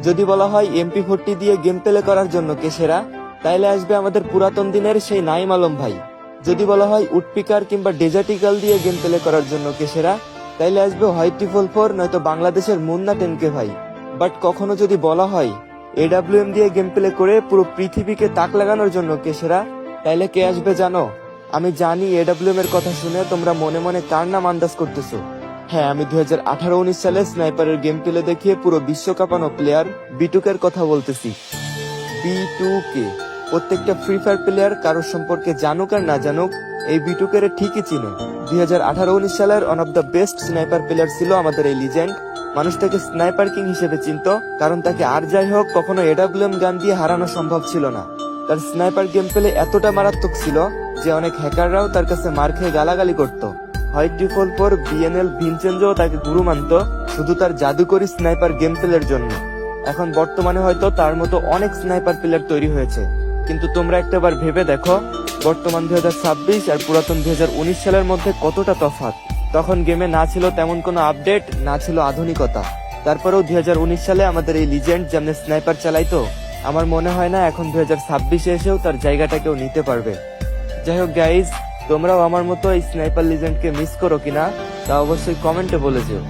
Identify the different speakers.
Speaker 1: যদি বলা হয় MP40 দিয়ে গেম প্লে করার জন্য কে সেরা, তাইলে আসবে আমাদের পুরাতন দিনের সেই নাইম আলম ভাই। যদি বলা হয় উডপিকার কিংবা ডেজার্টিকাল দিয়ে গেম প্লে করার জন্য কে সেরা, তাইলে আসবে হয় 444 নয়তো বাংলাদেশের মুন্না 10K ভাই। বাট কখনো যদি বলা হয় AWM দিয়ে গেম প্লে করে পুরো পৃথিবীকে তাক লাগানোর জন্য কে সেরা, তাইলে কে আসবে জানো? আমি জানি AWM এর কথা শুনে তোমরা মনে মনে কার নাম আন্দাজ করতেছো। হ্যাঁ, আমি 2018-19 সালে স্নাইপারের গেম প্লে দেখিয়ে পুরো বিশ্বকাপানো প্লেয়ার B2K-র কথা বলতেছি। B2K প্রত্যেকটা ফ্রি ফায়ার প্লেয়ার কারোর সম্পর্কে জানুক আর না জানুক, এই B2K-র ঠিকই চিনে। 2018-19 সালের one of the best sniper player ছিল আমাদের এই লিজেন্ড। মানুষ তাকে স্নাইপার কিং হিসেবে চিনত, কারণ তাকে আর যাই হোক কখনো AWM গান দিয়ে হারানো সম্ভব ছিল না। তার স্নাইপার গেম প্লে এতটা মারাত্মক ছিল যে অনেক হ্যাকাররাও তার কাছে মার খেয়ে গালাগালি করত। হয় 444, BNL, ভিনচেনজো তাকে গুরু মানত শুধু তার জাদুকরী স্নাইপার গেম প্লের জন্য। এখন বর্তমানে হয়তো তার মতো অনেক স্নাইপার প্লেয়ার তৈরি হয়েছে, কিন্তু তোমরা একটাবার ভেবে দেখো বর্তমান 2026 আর পুরাতন 2019 সালের মধ্যে কতটা তফাৎ। তখন গেমে না ছিল তেমন কোনো আপডেট, না ছিল আধুনিকতা। তারপরেও 2019 সালে আমাদের এই লিজেন্ড যেমন স্নাইপার চালাইতো, আমার মনে হয় না এখন 2026-এ এসেও তার জায়গাটা কেউ নিতে পারবে। যাই হোক গাইজ, তোমরাও আমার মতো এই স্নাইপার লিজেন্ডকে মিস করো কিনা তা অবশ্যই কমেন্টে বলে যেও।